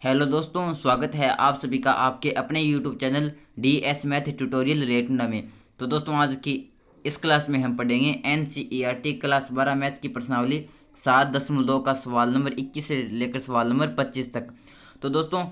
Hello दोस्तों, स्वागत है आप सभी का आपके अपने YouTube channel DS math tutorial रेटना में। तो दोस्तों, आज की इस क्लास में हम पढ़ेंगे NCERT क्लास 12 मैथ की प्रश्नावली 7.2 का सवाल नंबर 21 से लेकर सवाल नंबर 25 तक। तो दोस्तों,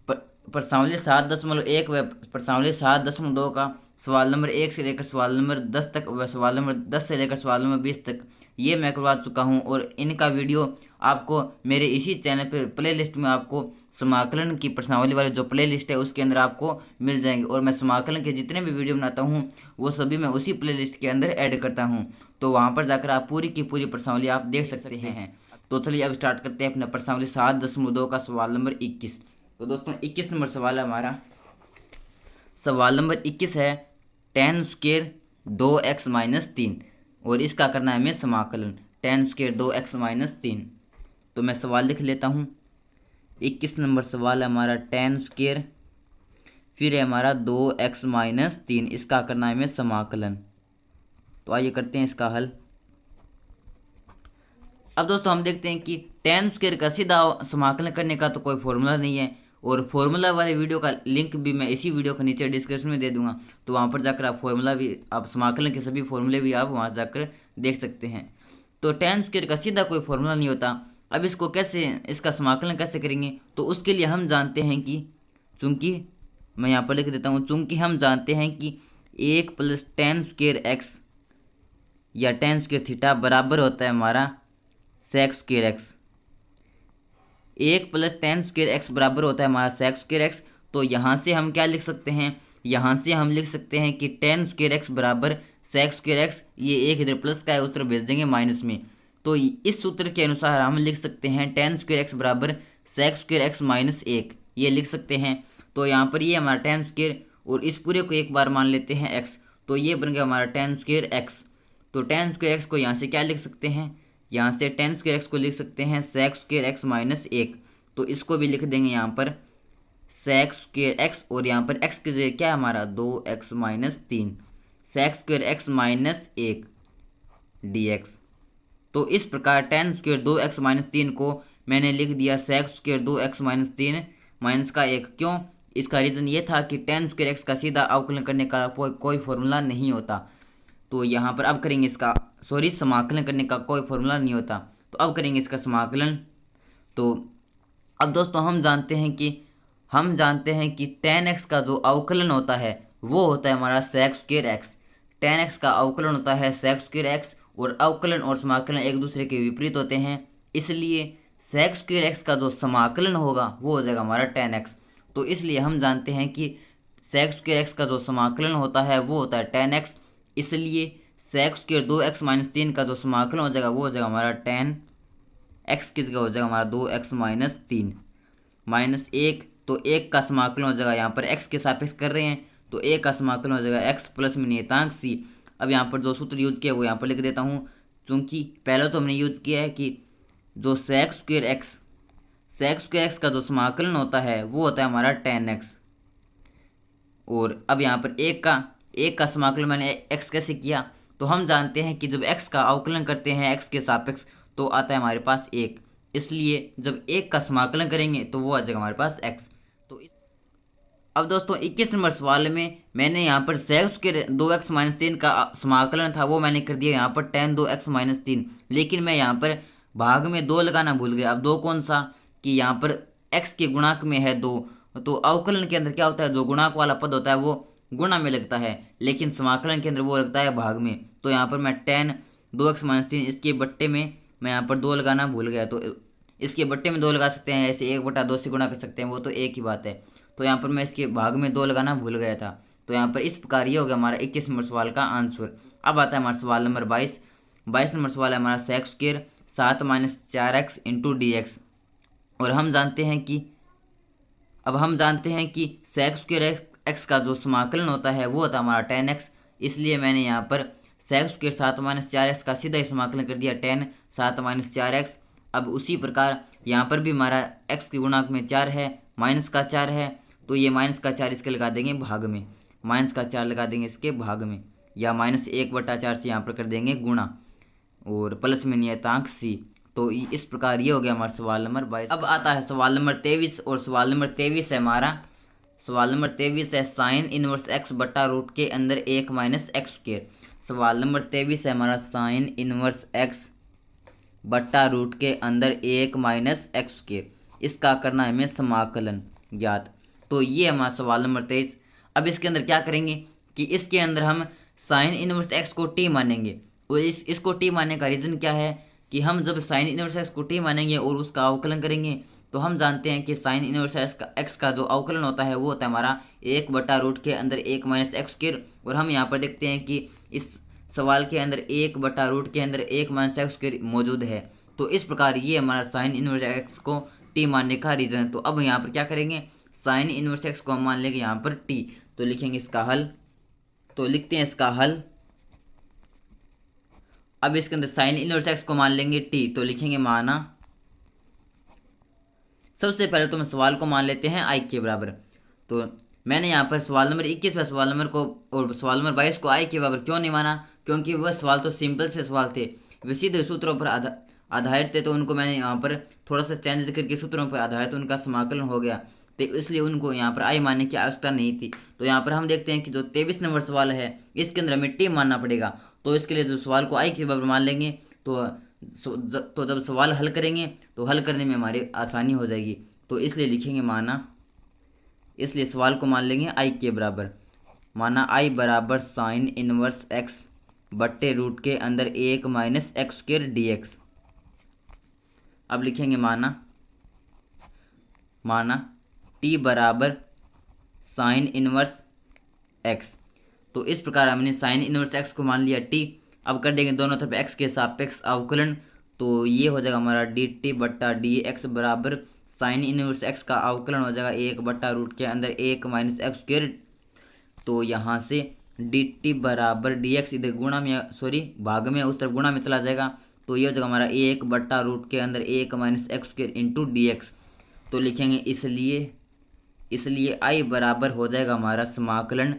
प्रश्नावली 7.1 व प्रश्नावली 7.2 का सवाल नंबर 1 से लेकर सवाल नंबर 10 तक व सवाल नंबर 10 से लेकर सवाल नंबर 20 तक ये मैं करवा चुका हूँ, और इनका वीडियो आपको मेरे इसी चैनल पर प्ले लिस्ट में आपको समाकलन की प्रश्नावली वाली जो प्ले लिस्ट है उसके अंदर आपको मिल जाएंगे। और मैं समाकलन के जितने भी वीडियो बनाता हूँ वो सभी मैं उसी प्ले लिस्ट के अंदर ऐड करता हूँ, तो वहाँ पर जाकर आप पूरी की पूरी प्रश्नावली आप देख सकते हैं। तो चलिए अब स्टार्ट करते हैं अपना प्रश्नावली 7.2 का सवाल नंबर 21। तो दोस्तों, 21 नंबर सवाल है हमारा। सवाल नंबर 21 है टेन स्क्वेयर 2x-3, और इसका करना है हमें समाकलन। Ten square 2x-3। तो मैं सवाल लिख लेता हूँ। 21 नंबर सवाल है हमारा टेन स्क्वेयर, फिर है हमारा 2x-3, इसका करना है हमें समाकलन। तो आइए करते हैं इसका हल। अब दोस्तों हम देखते हैं कि टेन स्क्वेयर का सीधा समाकलन करने का तो कोई फॉर्मूला नहीं है, और फॉर्मूला वाले वीडियो का लिंक भी मैं इसी वीडियो के नीचे डिस्क्रिप्शन में दे दूंगा, तो वहाँ पर जाकर आप फॉर्मूला भी, आप समाकलन के सभी फॉर्मूले भी आप वहाँ जाकर देख सकते हैं। तो टेन स्क्वेयर का सीधा कोई फॉर्मूला नहीं होता। अब इसको कैसे, इसका समाकलन कैसे करेंगे, तो उसके लिए हम जानते हैं कि चूंकि, मैं यहाँ पर लिख देता हूँ, चूंकि हम जानते हैं कि 1 + टेन स्क्वेयर एक्स या टेन स्क्वेयर थीटा बराबर होता है हमारा sec square x. 1 + tan square x बराबर होता है हमारा सेक स्क्वेयर एक्स। तो यहाँ से हम क्या लिख सकते हैं, यहाँ से हम लिख सकते हैं कि टेन स्क्वेयर एक्स बराबर सेक स्क्वेयर एक्स, ये एक इधर प्लस का है उस तरफ भेज देंगे माइनस में। तो इस सूत्र के अनुसार हम लिख सकते हैं टेन स्क्वेयर एक्स बराबर सेक स्क्वेयर एक्स -1, ये लिख सकते हैं। तो यहाँ पर ये हमारा टेन स्क्वेयर, और इस पूरे को एक बार मान लेते हैं एक्स, तो ये बन गया हमारा टेन स्क्वेयर एक्स। तो टेन स्क्वेयर एक्स को यहाँ से क्या लिख सकते हैं, यहाँ से टेन स्क्वेयर एक्स को लिख सकते हैं सेक स्क्वेयर एक्स -1। तो इसको भी लिख देंगे यहाँ पर सेक स्क्वेयर एक्स, और यहाँ पर एक्स की जगह क्या है हमारा 2x-3, सेक स्क्वेयर एक्स -1 dx। तो इस प्रकार टेन स्क्वेयर 2x-3 को मैंने लिख दिया सेक स्क्वेयर 2x-3 माइनस का 1। क्यों, इसका रीज़न ये था कि टेन स्क्वेयर एक्स का सीधा अवकलन करने का कोई फॉर्मूला नहीं होता। तो यहाँ पर अब करेंगे इसका, सॉरी, समाकलन करने का कोई फॉर्मूला नहीं होता, तो अब करेंगे इसका समाकलन। तो अब दोस्तों हम जानते हैं कि टेन एक्स का जो अवकलन होता है वो होता है हमारा sec square x. Tan x का अवकलन होता है सेक स्क्वेयर एक्स, और अवकलन और समाकलन एक दूसरे के विपरीत होते हैं, इसलिए सेक स्क्वेयर एक्स का जो समाकलन होगा वो हो जाएगा हमारा टेन एक्स। तो इसलिए हम जानते हैं कि सेक स्क्वेयर एक्स का जो समाकलन होता है वो होता है टेन एक्स, इसलिए सेक स्क्वेयर 2x-3 का जो समाकलन हो जाएगा वो हो जाएगा हमारा टेन एक्स की जगह हो जाएगा हमारा 2x-3 -1। तो 1 का समाकलन हो जाएगा, यहाँ पर x के सापेक्ष कर रहे हैं तो 1 का समाकलन हो जाएगा x प्लस में नियतांक c। अब यहाँ पर जो सूत्र यूज किया वो यहाँ पर लिख देता हूँ, चूँकि पहले तो हमने यूज किया है कि जो सेक स्क्वेयर एक्स का जो समाकलन होता है वो होता है हमारा टेन एक्स। और अब यहाँ पर एक का समाकलन मैंने x कैसे किया, तो हम जानते हैं कि जब x का अवकलन करते हैं x के सापेक्ष तो आता है हमारे पास 1, इसलिए जब 1 का समाकलन करेंगे तो वो आ जाएगा हमारे पास x। तो अब दोस्तों 21 नंबर सवाल में मैंने यहाँ पर सेक स्क्वेयर 2x-3 का समाकलन था वो मैंने कर दिया यहाँ पर टेन 2x-3, लेकिन मैं यहाँ पर भाग में 2 लगाना भूल गया। अब 2 कौन सा, कि यहाँ पर x के गुणांक में है 2, तो अवकलन के अंदर क्या होता है, जो गुणांक वाला पद होता है वो गुणा में लगता है, लेकिन समाकलन के अंदर वो लगता है भाग में। तो यहाँ पर मैं टेन 2x-3, इसके बट्टे में मैं यहाँ पर 2 लगाना भूल गया, तो इसके बट्टे में 2 लगा सकते हैं, ऐसे 1/2 से गुणा कर सकते हैं, वो तो एक ही बात है। तो यहाँ पर मैं इसके भाग में 2 लगाना भूल गया था। तो यहाँ पर इस प्रकार ये हो गया हमारा 21 नंबर सवाल का आंसर। अब आता है हमारा सवाल नंबर 22 नंबर सवाल है हमारा सेक स्क्वेयर 7 - 4x × dx। और हम जानते हैं कि सेक स्क्वेयर एक्स का जो समाकलन होता है वो होता है हमारा टेन एक्स, इसलिए मैंने यहाँ पर सेक स्क्वेयर 7 - 4x का सीधा ही समाकलन कर दिया टेन 7 - 4x। अब उसी प्रकार यहाँ पर भी हमारा x के गुणांक में 4 है, माइनस का 4 है, तो ये -4 इसके लगा देंगे भाग में, -4 लगा देंगे इसके भाग में, या -1/4 से यहाँ पर कर देंगे गुणा, और प्लस में नियतांक c। तो इस प्रकार ये हो गया हमारा सवाल नंबर 22। अब आता है सवाल नंबर 23, और सवाल नंबर 23 है हमारा, सवाल नंबर 23 है साइन इनवर्स एक्स बटा रूट के अंदर 1 माइनस एक्स स्क्र। सवाल नंबर 23 है हमारा साइन इनवर्स एक्स बटा रूट के अंदर 1 माइनस एक्स स्क्र। इसका करना है हमें समाकलन ज्ञात। तो ये हमारा सवाल नंबर 23। अब इसके अंदर क्या करेंगे कि इसके अंदर हम साइन इनवर्स एक्स को टी मानेंगे, और इसको टी मानने का रीज़न क्या है कि हम जब साइन इनवर्स एक्स को टी मानेंगे और उसका अवकलन करेंगे तो हम जानते हैं कि साइन इनवर्स एक्स का जो अवकलन होता है वो होता है हमारा 1 बटा रूट के अंदर 1 माइनस एक्स स्क्र। और हम यहाँ पर देखते हैं कि इस सवाल के अंदर 1 बटा रूट के अंदर 1 माइनस एक्स स्क्र मौजूद है। तो इस प्रकार ये हमारा साइन इनवर्स एक्स को टी मानने का रीज़न है। तो अब यहाँ पर क्या करेंगे, साइन इनवर्स एक्स को हम मान लेंगे यहाँ पर टी। तो लिखेंगे इसका हल, तो लिखते हैं इसका हल। अब इसके अंदर साइन इनवर्स एक्स को मान लेंगे टी, तो लिखेंगे माना, सबसे पहले तो हम सवाल को मान लेते हैं आई के बराबर। तो मैंने यहाँ पर सवाल नंबर 21 व सवाल नंबर को और सवाल नंबर 22 को आई के बराबर क्यों नहीं माना, क्योंकि वह सवाल तो सिंपल से सवाल थे, वे सीधे सूत्रों पर आधारित थे। तो उनको मैंने यहाँ पर थोड़ा सा चेंज करके सूत्रों पर आधारित उनका समाकलन हो गया, तो इसलिए उनको यहाँ पर आई मानने की आवश्यकता नहीं थी। तो यहाँ पर हम देखते हैं कि जो 23 नंबर सवाल है इसके अंदर हमें टी मानना पड़ेगा। तो इसके लिए जो सवाल को आई के बराबर मान लेंगे तो जब सवाल हल करेंगे तो हल करने में हमारी आसानी हो जाएगी। तो इसलिए लिखेंगे माना, इसलिए सवाल को मान लेंगे आई के बराबर, माना आई बराबर साइन इनवर्स एक्स बट्टे रूट के अंदर 1 माइनस एक्स स्क्र डी। अब लिखेंगे माना, माना टी बराबर साइन इनवर्स एक्स। तो इस प्रकार हमने साइन इनवर्स एक्स को मान लिया टी। अब कर देंगे दोनों तरफ एक्स के सापेक्ष अवकलन, तो ये हो जाएगा हमारा डी टी बट्टा डी एक्स बराबर साइन इनवर्स एक्स का अवकलन हो जाएगा 1 बट्टा रूट के अंदर 1 माइनस एक्स स्क्र। तो यहाँ से डी टी बराबर डी एक्स इधर गुणा में, सॉरी भाग में, उस तरफ गुणा में चला जाएगा। तो ये हो जाएगा हमारा 1 बट्टा रूट के अंदर 1 minus x square into D x. तो लिखेंगे इसलिए आई बराबर हो जाएगा हमारा समाकलन।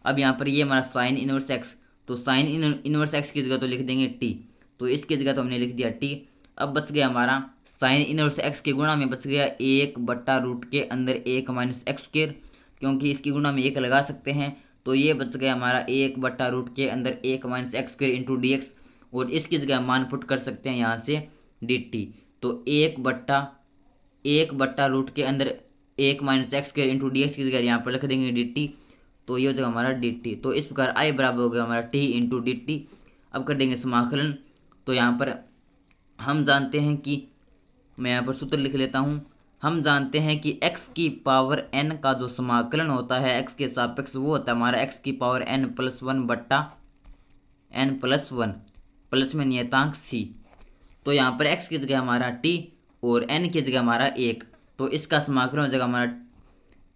अब यहाँ पर ये हमारा साइन इनवर्स एक्स, तो साइन इनवर्स एक्स की जगह तो लिख देंगे टी, तो इसकी जगह तो हमने लिख दिया टी। अब बच गया हमारा साइन इनवर्स एक्स के गुणा में बच गया 1 बट्टा रूट के अंदर 1 माइनस एक्स स्क्र, क्योंकि इसकी गुणा में 1 लगा सकते हैं। तो ये बच गया हमारा 1 बट्टा रूट के अंदर 1 minus x square into D x, और इसकी जगह मान पुट कर सकते हैं यहाँ से डी टी। तो 1 बट्टा रूट के अंदर 1 minus x square into D x की जगह यहाँ पर लिख देंगे डी टी। तो ये हो जाएगा हमारा डी टी। तो इस प्रकार आई बराबर हो गया हमारा टी इंटू डी टी। अब कर देंगे समाकलन। तो यहाँ पर हम जानते हैं कि, मैं यहाँ पर सूत्र लिख लेता हूँ, हम जानते हैं कि x की पावर n का जो समाकलन होता है x के सापेक्ष वो होता है हमारा x की पावर n प्लस 1 बट्टा n प्लस 1 प्लस में नियतांक c। तो यहाँ पर x की जगह हमारा t और n की जगह हमारा 1। तो इसका समाकलन हो जाएगा हमारा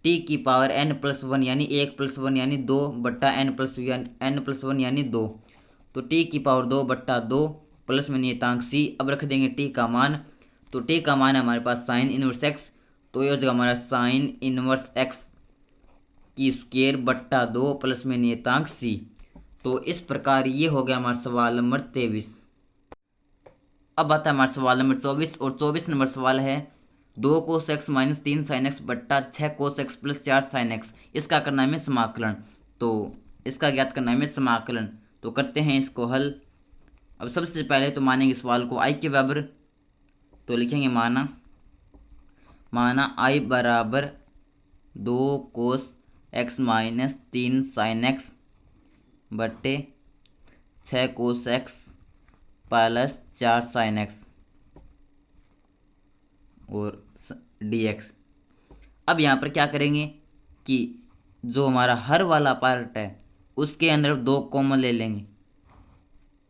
t की पावर n प्लस 1 यानी 1 प्लस 1 यानी 2 बट्टा n प्लस 1 यानी 2। तो t की पावर 2 बट्टा 2 प्लस में नियतांक c। अब रख देंगे t का मान, तो t का मान है हमारे पास साइन इनवर्स एक्स। तो ये हो जाएगा हमारा साइन इनवर्स एक्स की स्क्वायर बट्टा 2 प्लस में नियतांक c। तो इस प्रकार ये हो गया हमारा सवाल नंबर 23। अब आता है हमारा सवाल नंबर 24, और 24 नंबर सवाल है 2 cos x minus 3 sine x बट्टा 6 cos x plus 4 sine x. इसका करना है हमें समाकलन। तो इसका ज्ञात करना है हमें समाकलन। तो करते हैं इसको हल। अब सबसे पहले तो मानेंगे सवाल को आई के बराबर, तो लिखेंगे माना आई बराबर 2 cos x minus 3 sine x बट्टे 6 cos x plus 4 sine x और डी एक्स। अब यहाँ पर क्या करेंगे कि जो हमारा हर वाला पार्ट है उसके अंदर 2 कॉमन ले लेंगे।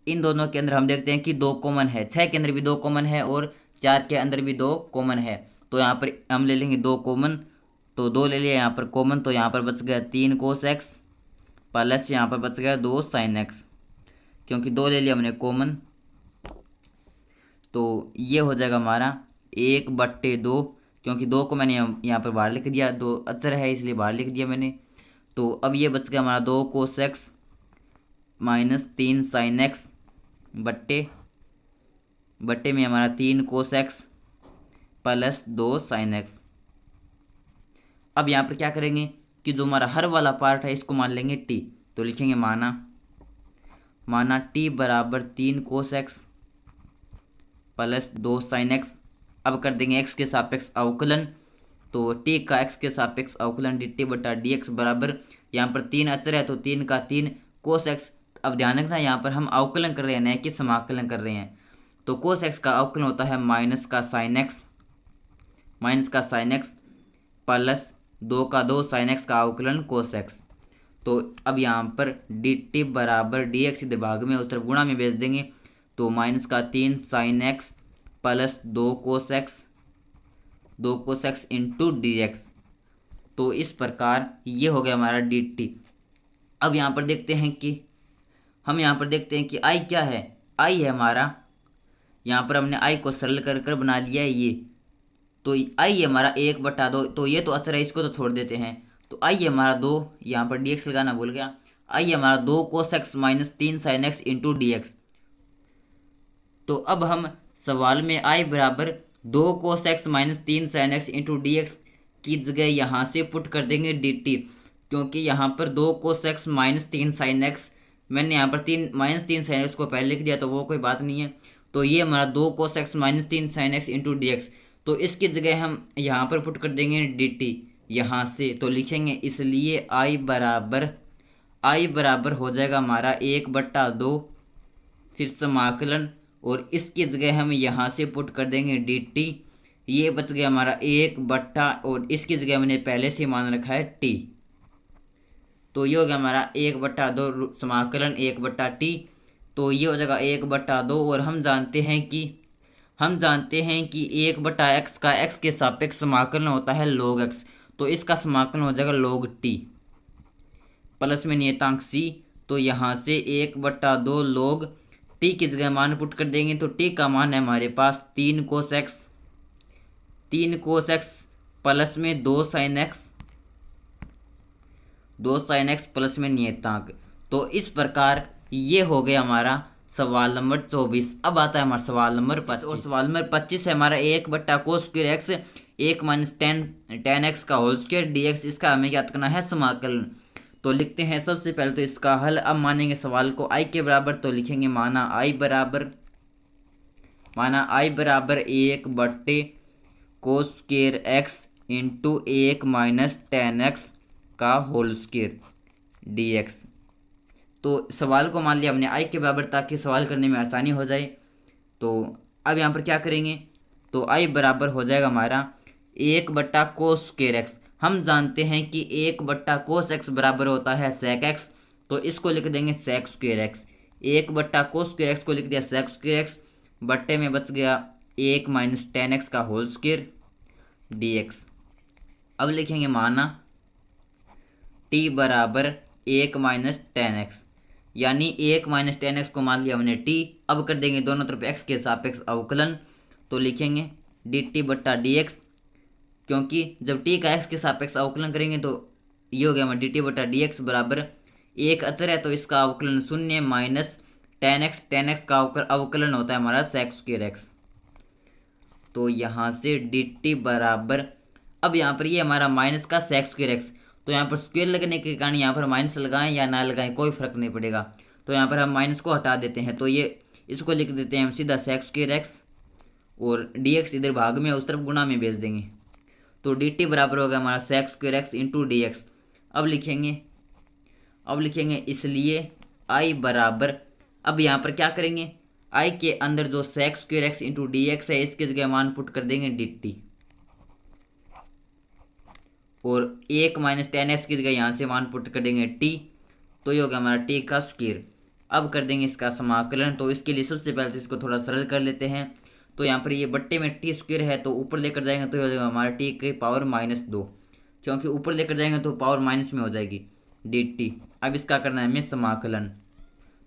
इन दोनों के अंदर हम देखते हैं कि 2 कॉमन है, 6 के अंदर भी 2 कॉमन है और 4 के अंदर भी 2 कॉमन है। तो यहाँ पर हम ले लेंगे 2 कॉमन, तो 2 ले लिया यहाँ पर कॉमन। तो यहाँ पर बच गया 3 कोस एक्स प्लस यहाँ पर बच गया 2 साइन एक्स, क्योंकि 2 ले लिया हमने कॉमन। तो ये हो जाएगा हमारा 1 बट्टे 2, क्योंकि 2 को मैंने यहाँ पर बाहर लिख दिया, 2 अचर है इसलिए बाहर लिख दिया मैंने। तो अब ये बच गया हमारा 2 cos x minus 3 sine x बट्टे बट्टे में हमारा 3 cos x plus 2 sine x. अब यहाँ पर क्या करेंगे कि जो हमारा हर वाला पार्ट है इसको मान लेंगे टी। तो लिखेंगे माना टी बराबर 3 cos x plus 2 sine x. अब कर देंगे एक्स के सापेक्ष अवकलन, तो टी का एक्स के सापेक्ष अवकलन डी टी बटा डी एक्स बराबर, यहाँ पर 3 अचर है तो 3 का 3 कोस एक्स। अब ध्यान रखना यहाँ पर हम अवकलन कर रहे हैं, न कि समाकलन कर रहे हैं। तो कोस एक्स का अवकलन होता है माइनस का साइन एक्स प्लस 2 का 2 साइन एक्स का अवकलन कोस एक्स। तो अब यहाँ पर डी टी बराबर डी एक्स इधर भाग में उस तरफ गुणा में भेज देंगे, तो माइनस का 3 sine x plus 2 cos x into D x. तो इस प्रकार ये हो गया हमारा डी टी। अब यहाँ पर देखते हैं कि आई क्या है। आई है हमारा, यहाँ पर हमने आई को सरल कर कर बना लिया है ये। तो आई है हमारा 1/2, तो ये तो अचर है, इसको तो छोड़ देते हैं। तो आई है हमारा 2, यहाँ पर डी एक्स लगाना भूल गया। आई है हमारा 2 cos x minus 3 sine x into D x. तो अब हम सवाल में आई बराबर 2 cos x minus 3 sine x into D x की जगह यहाँ से पुट कर देंगे डी टी, क्योंकि यहाँ पर 2 cos x minus 3 sine x, मैंने यहाँ पर -3 साइन एक्स को पहले लिख दिया तो वो कोई बात नहीं है। तो ये हमारा 2 cos x minus 3 sine x into D x, तो इसकी जगह हम यहाँ पर पुट कर देंगे डी टी यहाँ से। तो लिखेंगे इसलिए आई बराबर हो जाएगा हमारा 1/2, फिर समाकलन, और इसकी जगह हम यहाँ से पुट कर देंगे डी टी। ये बच गया हमारा 1/, और इसकी जगह मैंने पहले से मान रखा है टी। तो ये हो गया हमारा 1/2 समाकलन 1/t। तो ये हो जाएगा 1/2, और हम जानते हैं कि 1/x का x के सापेक्ष समाकलन होता है log x। तो इसका समाकलन हो जाएगा log t प्लस में नियतांक c। तो यहाँ से 1/2 log t की जगह मान पुट कर देंगे, तो t का मान है हमारे पास 3 कोस एक्स प्लस में 2 साइन एक्स प्लस में नियतांक। तो इस प्रकार ये हो गया हमारा सवाल नंबर 24। अब आता है हमारा सवाल नंबर 25, और सवाल नंबर 25 है हमारा 1/cos square x 1 minus ten x का होल स्क्वायर डी एक्स। इसका हमें याद करना है समाकलन। तो लिखते हैं सबसे पहले तो इसका हल। अब मानेंगे सवाल को आई के बराबर, तो लिखेंगे माना आई बराबर 1/cos square x into 1 minus ten x का होल स्क्वायर डी एक्स। तो सवाल को मान लिया हमने आई के बराबर, ताकि सवाल करने में आसानी हो जाए। तो अब यहाँ पर क्या करेंगे, तो आई बराबर हो जाएगा हमारा 1/cos स्क्वायर एक्स। हम जानते हैं कि 1/cos एक्स बराबर होता है sec एक्स, तो इसको लिख देंगे sec square x. 1/cos square x को लिख दिया sec स्क्वायर एक्स, बट्टे में बच गया 1 माइनस टेन एक्स का होल स्क्वायर डी एक्स। अब लिखेंगे माना t बराबर 1 माइनस टेन एक्स, यानी 1 माइनस टेन एक्स को मान लिया हमने t। अब कर देंगे दोनों तरफ x के सापेक्ष अवकलन, तो लिखेंगे डी टी बटा डी एक्स, क्योंकि जब t का x के सापेक्ष अवकलन करेंगे तो ये हो गया हमारा डी टी बटा डी एक्स बराबर, एक अचर है तो इसका अवकलन 0 माइनस टेन एक्स का अवकलन होता है हमारा sec स्क्वायर एक्स। तो यहाँ से डी टी बराबर, अब यहाँ पर ये हमारा माइनस का sec स्क्वायर एक्स, तो यहाँ पर स्क्वायर लगने के कारण यहाँ पर माइनस लगाएं या ना लगाएं कोई फर्क नहीं पड़ेगा। तो यहाँ पर हम माइनस को हटा देते हैं, तो ये इसको लिख देते हैं हम सीधा sec स्क्वायर एक्स, और डी एक्स इधर भाग में उस तरफ गुणा में भेज देंगे। तो डी टी बराबर होगा हमारा sec square x into D x. अब लिखेंगे इसलिए आई बराबर, अब यहाँ पर क्या करेंगे, आई के अंदर जो sec square x into D x है इसकी जगह मान पुट कर देंगे डी टी, और 1 माइनस टेन एक्स की जगह यहाँ से मान पुट कर देंगे टी। तो ये हो गया हमारा टी का स्क्वायर। अब कर देंगे इसका समाकलन, तो इसके लिए सबसे पहले तो इसको थोड़ा सरल कर लेते हैं। तो यहाँ पर ये बट्टे में टी स्क्वायर है तो ऊपर लेकर जाएंगे तो ये हो जाएगा हमारा टी की पावर -2, क्योंकि ऊपर लेकर जाएंगे तो पावर माइनस में हो जाएगी डी टी। अब इसका करना है हमें समाकलन।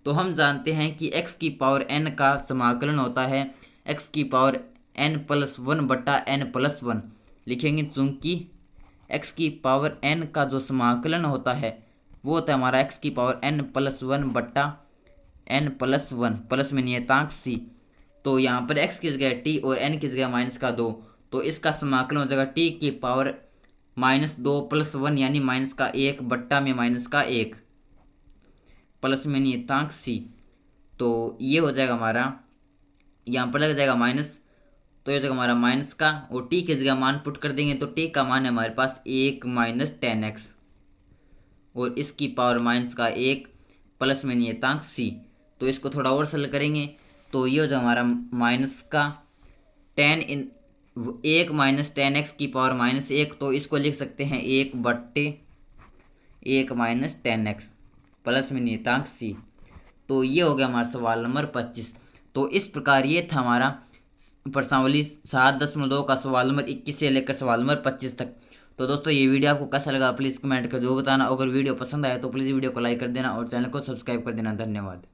तो हम जानते हैं कि x की पावर n का समाकलन होता है x की पावर n+1 बटा n+1। लिखेंगे चूंकि x की पावर n का जो समाकलन होता है वो होता है हमारा x की पावर n+1 बटा n+1 प्लस में नियतांक c। तो यहाँ पर x की जगह t और n की जगह -2, तो इसका समाकलन हो जाएगा t की पावर -2 + 1 यानी -1 बट्टा में -1 प्लस में नियतांक c। तो ये हो जाएगा हमारा, यहाँ पर लग जाएगा माइनस, तो ये हो जाएगा हमारा माइनस का, और t की जगह मान पुट कर देंगे तो t का मान है हमारे पास 1 - 10x और इसकी पावर -1 प्लस में नियतांक c। तो इसको थोड़ा और सरल करेंगे तो ये हो जाएगा हमारा माइनस का 1 - 10x की पावर -1, तो इसको लिख सकते हैं 1/1 - 10x प्लस में नियतांक c। तो ये हो गया हमारा सवाल नंबर 25। तो इस प्रकार ये था हमारा प्रश्नावली 7.2 का सवाल नंबर 21 से लेकर सवाल नंबर 25 तक। तो दोस्तों ये वीडियो आपको कैसा लगा प्लीज़ कमेंट कर जो बताना। अगर वीडियो पसंद आया तो प्लीज़ वीडियो को लाइक कर देना और चैनल को सब्सक्राइब कर देना। धन्यवाद।